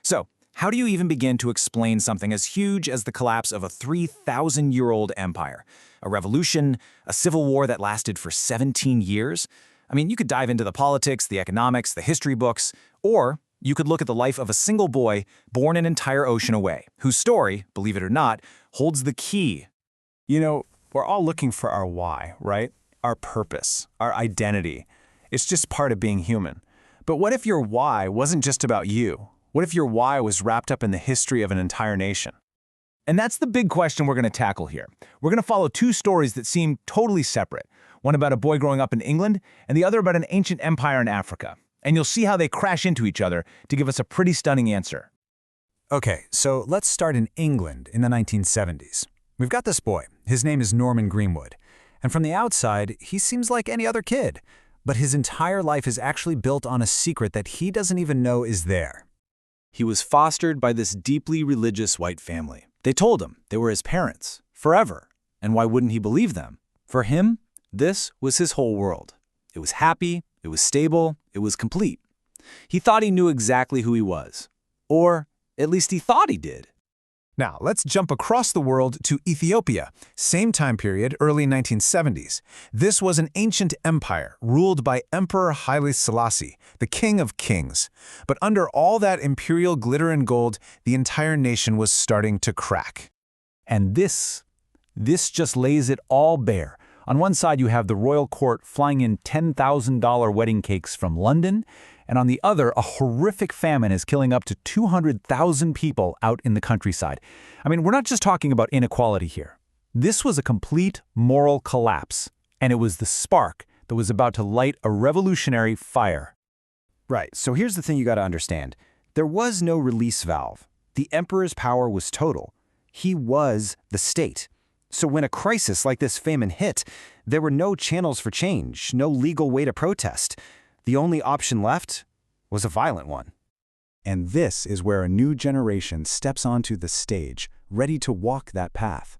So, how do you even begin to explain something as huge as the collapse of a 3,000-year-old empire? A revolution, a civil war that lasted for 17 years? I mean, you could dive into the politics, the economics, the history books, or you could look at the life of a single boy born an entire ocean away, whose story, believe it or not, holds the key. You know, we're all looking for our why, right? Our purpose, our identity. It's just part of being human. But what if your why wasn't just about you? What if your why was wrapped up in the history of an entire nation? And that's the big question we're going to tackle here. We're going to follow two stories that seem totally separate. One about a boy growing up in England, and the other about an ancient empire in Africa. And you'll see how they crash into each other to give us a pretty stunning answer. Okay, so let's start in England in the 1970s. We've got this boy. His name is Norman Greenwood. And from the outside, he seems like any other kid. But his entire life is actually built on a secret that he doesn't even know is there. He was fostered by this deeply religious white family. They told him they were his parents, forever. And why wouldn't he believe them? For him, this was his whole world. It was happy, it was stable, it was complete. He thought he knew exactly who he was. Or at least he thought he did. Now, let's jump across the world to Ethiopia, same time period, early 1970s. This was an ancient empire ruled by Emperor Haile Selassie, the king of kings. But under all that imperial glitter and gold, the entire nation was starting to crack. And this just lays it all bare. On one side, you have the royal court flying in $10,000 wedding cakes from London, and on the other, a horrific famine is killing up to 200,000 people out in the countryside. I mean, we're not just talking about inequality here. This was a complete moral collapse, and it was the spark that was about to light a revolutionary fire. Right, so here's the thing you got to understand. There was no release valve. The emperor's power was total. He was the state. So when a crisis like this famine hit, there were no channels for change, no legal way to protest. The only option left was a violent one. And this is where a new generation steps onto the stage, ready to walk that path.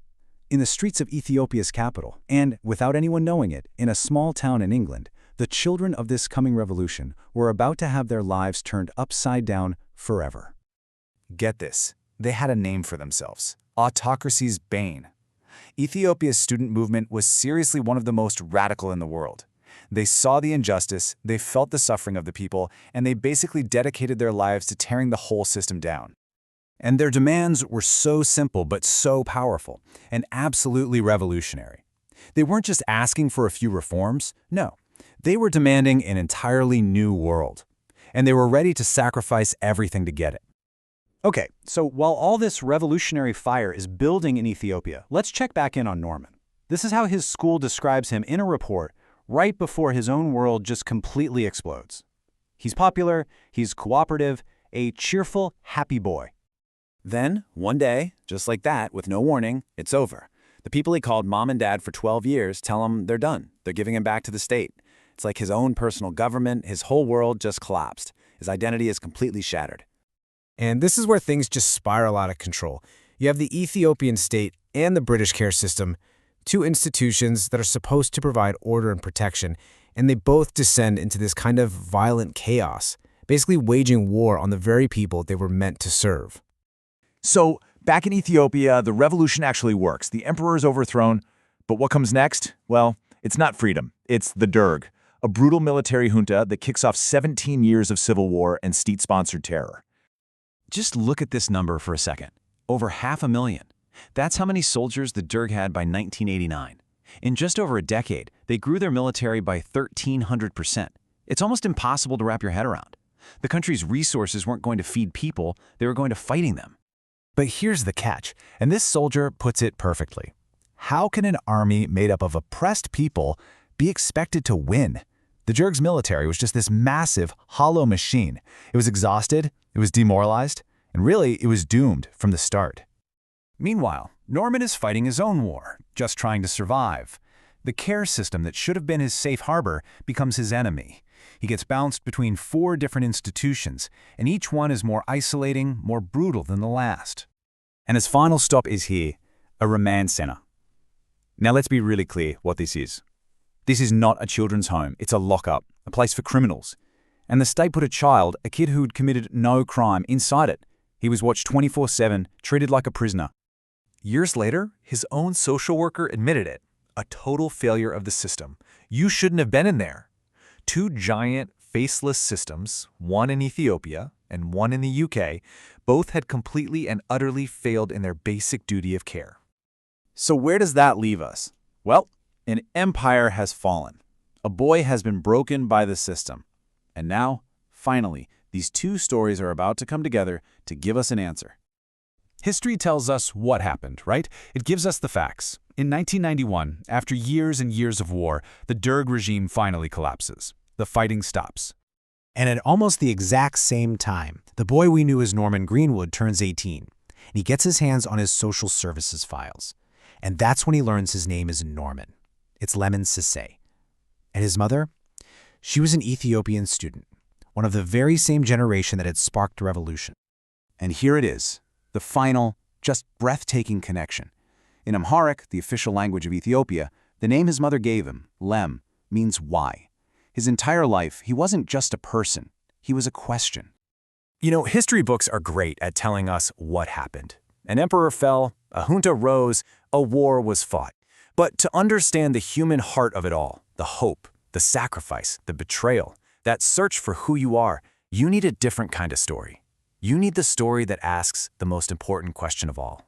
In the streets of Ethiopia's capital, and without anyone knowing it, in a small town in England, the children of this coming revolution were about to have their lives turned upside down forever. Get this, they had a name for themselves: autocracy's bane. Ethiopia's student movement was seriously one of the most radical in the world. They saw the injustice, they felt the suffering of the people, and they basically dedicated their lives to tearing the whole system down. And their demands were so simple but so powerful, and absolutely revolutionary. They weren't just asking for a few reforms, no. They were demanding an entirely new world. And they were ready to sacrifice everything to get it. Okay, so while all this revolutionary fire is building in Ethiopia, let's check back in on Norman. This is how his school describes him in a report right before his own world just completely explodes. He's popular, he's cooperative, a cheerful, happy boy. Then, one day, just like that, with no warning, it's over. The people he called mom and dad for 12 years tell him they're done. They're giving him back to the state. It's like his own personal government, his whole world just collapsed. His identity is completely shattered. And this is where things just spiral out of control. You have the Ethiopian state and the British care system, two institutions that are supposed to provide order and protection, and they both descend into this kind of violent chaos, basically waging war on the very people they were meant to serve. So, back in Ethiopia, the revolution actually works. The emperor is overthrown, but what comes next? Well, it's not freedom. It's the Derg, a brutal military junta that kicks off 17 years of civil war and state-sponsored terror. Just look at this number for a second. Over 500,000. That's how many soldiers the Derg had by 1989. In just over a decade, they grew their military by 1,300%. It's almost impossible to wrap your head around. The country's resources weren't going to feed people, they were going to fighting them. But here's the catch, and this soldier puts it perfectly. How can an army made up of oppressed people be expected to win? The Derg's military was just this massive, hollow machine. It was exhausted, it was demoralized, and really, it was doomed from the start. Meanwhile, Norman is fighting his own war, just trying to survive. The care system that should have been his safe harbor becomes his enemy. He gets bounced between 4 different institutions, and each one is more isolating, more brutal than the last. And his final stop is here, a remand center. Now let's be really clear what this is. This is not a children's home, it's a lockup, a place for criminals. And the state put a child, a kid who'd committed no crime, inside it, He was watched 24/7, treated like a prisoner. Years later, his own social worker admitted it. A total failure of the system. You shouldn't have been in there. Two giant, faceless systems, one in Ethiopia and one in the UK, both had completely and utterly failed in their basic duty of care. So where does that leave us? Well, an empire has fallen. A boy has been broken by the system. And now, finally, these two stories are about to come together to give us an answer. History tells us what happened, right? It gives us the facts. In 1991, after years and years of war, the Derg regime finally collapses. The fighting stops. And at almost the exact same time, the boy we knew as Norman Greenwood turns 18, and he gets his hands on his social services files. And that's when he learns his name is Norman. It's Lemon Sisay. And his mother? She was an Ethiopian student, one of the very same generation that had sparked the revolution. And here it is, the final, just breathtaking connection. In Amharic, the official language of Ethiopia, the name his mother gave him, Lem, means why. His entire life, he wasn't just a person, he was a question. You know, history books are great at telling us what happened. An emperor fell, a junta rose, a war was fought. But to understand the human heart of it all, the hope, the sacrifice, the betrayal, that search for who you are, you need a different kind of story. You need the story that asks the most important question of all.